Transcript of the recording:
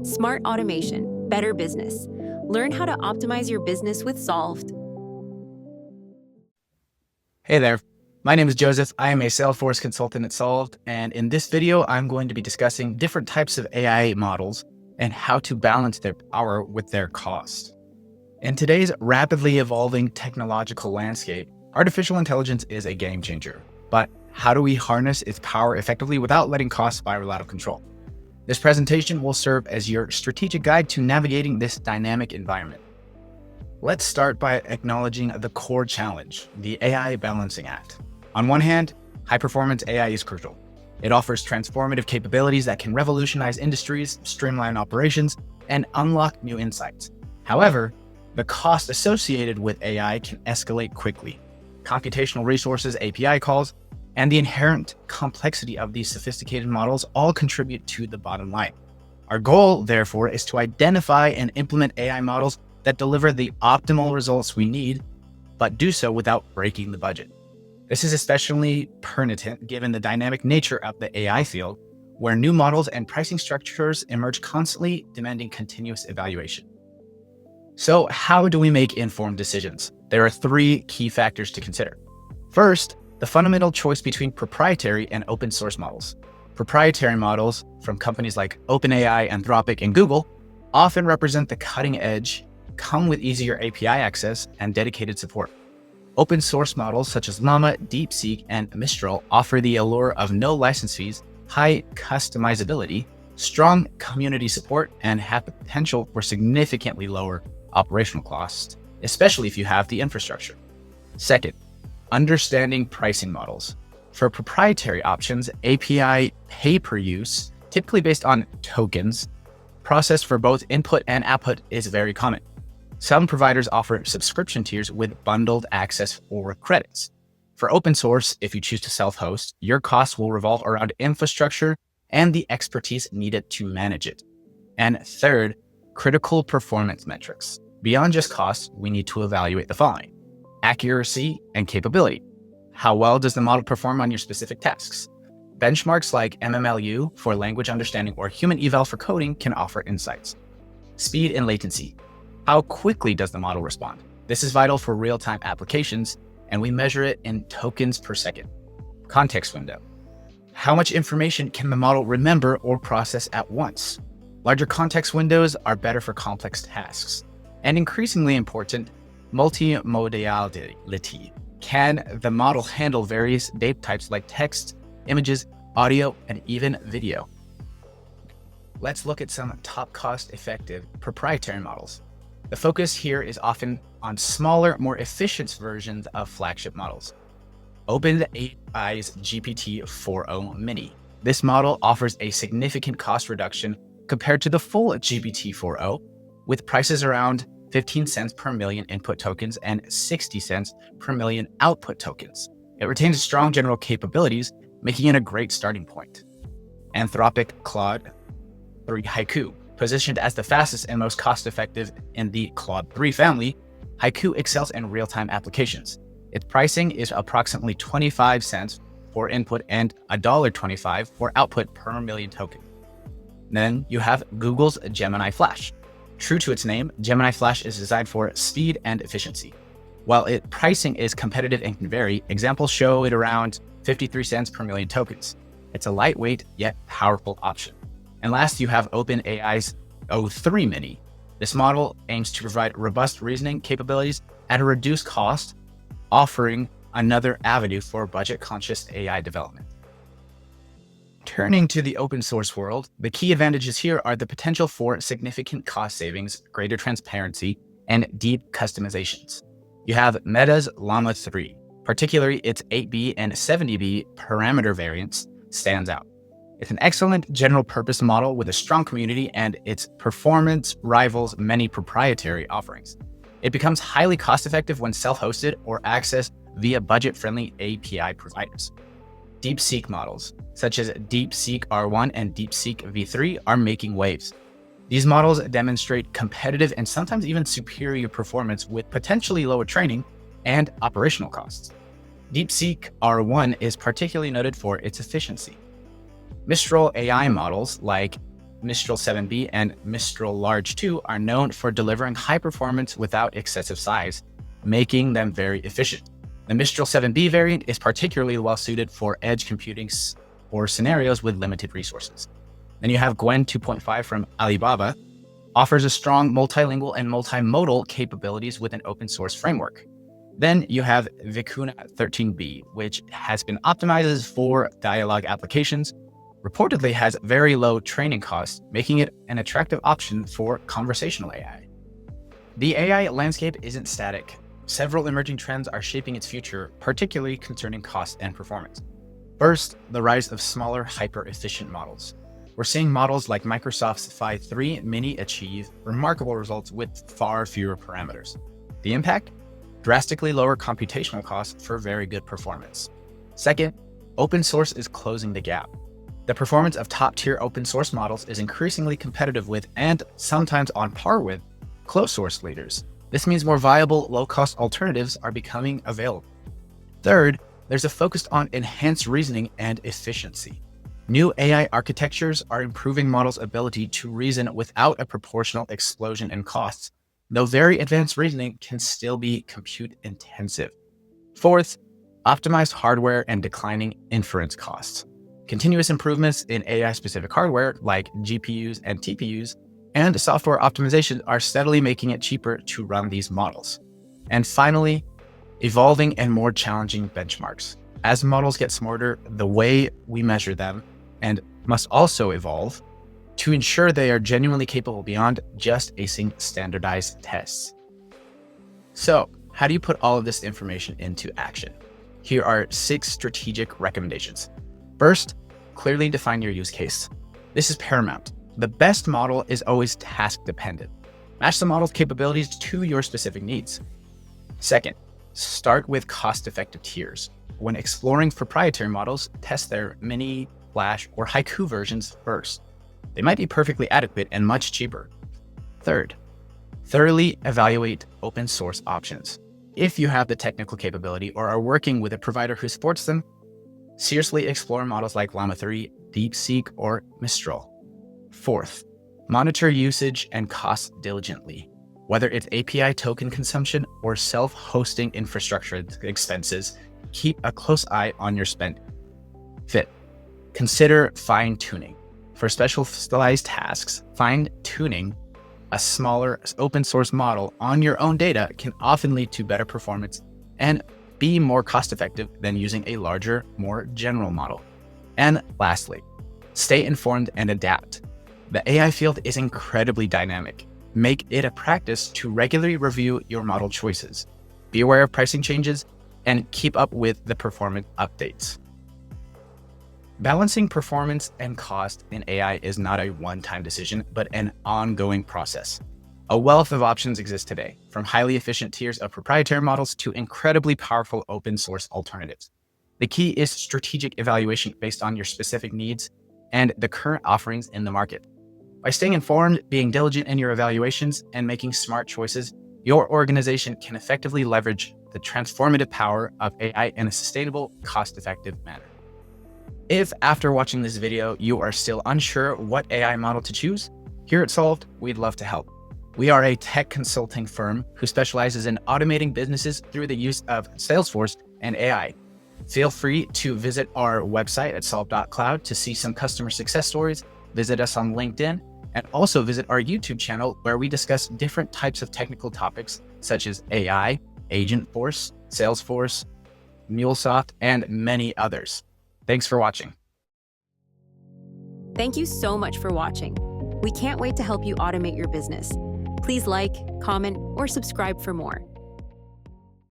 Smart automation, better business. Learn how to optimize your business with Solved. Hey there, my name is Joseph. I am a Salesforce consultant at Solved, and in this video, I'm going to be discussing different types of AI models and how to balance their power with their cost. In today's rapidly evolving technological landscape, artificial intelligence is a game changer. But how do we harness its power effectively without letting costs spiral out of control? This presentation will serve as your strategic guide to navigating this dynamic environment. Let's start by acknowledging the core challenge, the AI balancing act. On one hand, high-performance AI is crucial. It offers transformative capabilities that can revolutionize industries, streamline operations, and unlock new insights. However, the cost associated with AI can escalate quickly. Computational resources, API calls, and the inherent complexity of these sophisticated models all contribute to the bottom line. Our goal, therefore, is to identify and implement AI models that deliver the optimal results we need, but do so without breaking the budget. This is especially pertinent given the dynamic nature of the AI field, where new models and pricing structures emerge constantly, demanding continuous evaluation. So how do we make informed decisions? There are three key factors to consider. First, the fundamental choice between proprietary and open source models. Proprietary models from companies like OpenAI, Anthropic, and Google often represent the cutting edge, come with easier API access, and dedicated support. Open source models such as LLaMA, DeepSeek, and Mistral offer the allure of no license fees, high customizability, strong community support, and have potential for significantly lower operational costs, especially if you have the infrastructure. Second, understanding pricing models. For proprietary options, API pay-per-use, typically based on tokens, processed for both input and output, is very common. Some providers offer subscription tiers with bundled access or credits. For open source, if you choose to self-host, your costs will revolve around infrastructure and the expertise needed to manage it. And third, critical performance metrics. Beyond just cost, we need to evaluate the following: accuracy and capability. How well does the model perform on your specific tasks? Benchmarks like MMLU for language understanding or human eval for coding can offer insights. Speed and latency. How quickly does the model respond? This is vital for real-time applications, and we measure it in tokens per second. Context window. How much information can the model remember or process at once? Larger context windows are better for complex tasks. And increasingly important, multimodality. Can the model handle various data types like text, images, audio, and even video? Let's look at some top cost-effective proprietary models. The focus here is often on smaller, more efficient versions of flagship models. OpenAI's GPT-4o Mini. This model offers a significant cost reduction compared to the full GPT-4o, with prices around 15 cents per million input tokens and 60 cents per million output tokens. It retains strong general capabilities, making it a great starting point. Anthropic Claude 3 Haiku. Positioned as the fastest and most cost-effective in the Claude 3 family, Haiku excels in real-time applications. Its pricing is approximately 25 cents for input and $1.25 for output per million tokens. Then you have Google's Gemini Flash. True to its name, Gemini Flash is designed for speed and efficiency. While its pricing is competitive and can vary, examples show it around 53 cents per million tokens. It's a lightweight yet powerful option. And last, you have OpenAI's O3 Mini. This model aims to provide robust reasoning capabilities at a reduced cost, offering another avenue for budget-conscious AI development. Turning to the open source world, the key advantages here are the potential for significant cost savings, greater transparency, and deep customizations. You have Meta's LLaMA 3, particularly its 8B and 70B parameter variants stands out. It's an excellent general purpose model with a strong community, and its performance rivals many proprietary offerings. It becomes highly cost-effective when self-hosted or accessed via budget-friendly API providers. DeepSeek models, such as DeepSeek R1 and DeepSeek V3, are making waves. These models demonstrate competitive and sometimes even superior performance with potentially lower training and operational costs. DeepSeek R1 is particularly noted for its efficiency. Mistral AI models like Mistral 7B and Mistral Large 2 are known for delivering high performance without excessive size, making them very efficient. The Mistral 7B variant is particularly well suited for edge computing or scenarios with limited resources. Then you have Gwen 2.5 from Alibaba, offers a strong multilingual and multimodal capabilities with an open source framework. Then you have Vicuna 13B, which has been optimized for dialogue applications, reportedly has very low training costs, making it an attractive option for conversational AI. The AI landscape isn't static. Several emerging trends are shaping its future, particularly concerning cost and performance. First, the rise of smaller, hyper-efficient models. We're seeing models like Microsoft's Phi 3 Mini achieve remarkable results with far fewer parameters. The impact? Drastically lower computational costs for very good performance. Second, open source is closing the gap. The performance of top-tier open source models is increasingly competitive with, and sometimes on par with, closed source leaders. This means more viable, low-cost alternatives are becoming available. Third, there's a focus on enhanced reasoning and efficiency. New AI architectures are improving models' ability to reason without a proportional explosion in costs, though very advanced reasoning can still be compute-intensive. Fourth, optimized hardware and declining inference costs. Continuous improvements in AI-specific hardware like GPUs and TPUs and software optimization are steadily making it cheaper to run these models. And finally, evolving and more challenging benchmarks. As models get smarter, the way we measure them and must also evolve to ensure they are genuinely capable beyond just acing standardized tests. So, how do you put all of this information into action? Here are 6 strategic recommendations. First, clearly define your use case. This is paramount. The best model is always task dependent. Match the model's capabilities to your specific needs. Second, start with cost-effective tiers. When exploring proprietary models, test their Mini, Flash, or Haiku versions first. They might be perfectly adequate and much cheaper. Third, thoroughly evaluate open source options. If you have the technical capability or are working with a provider who supports them, seriously explore models like LLaMA 3, DeepSeek, or Mistral. Fourth, monitor usage and costs diligently. Whether it's API token consumption or self-hosting infrastructure expenses, keep a close eye on your spend. Fifth, consider fine-tuning. For specialized tasks, fine-tuning a smaller open source model on your own data can often lead to better performance and be more cost-effective than using a larger, more general model. And lastly, stay informed and adapt. The AI field is incredibly dynamic. Make it a practice to regularly review your model choices. Be aware of pricing changes and keep up with the performance updates. Balancing performance and cost in AI is not a one-time decision, but an ongoing process. A wealth of options exist today, from highly efficient tiers of proprietary models to incredibly powerful open source alternatives. The key is strategic evaluation based on your specific needs and the current offerings in the market. By staying informed, being diligent in your evaluations, and making smart choices, your organization can effectively leverage the transformative power of AI in a sustainable, cost-effective manner. If after watching this video, you are still unsure what AI model to choose, here at Solved, we'd love to help. We are a tech consulting firm who specializes in automating businesses through the use of Salesforce and AI. Feel free to visit our website at SOLVD.cloud to see some customer success stories, visit us on LinkedIn, and also visit our YouTube channel where we discuss different types of technical topics such as AI, Agentforce, Salesforce, MuleSoft, and many others. Thanks for watching. Thank you so much for watching. We can't wait to help you automate your business. Please like, comment, or subscribe for more.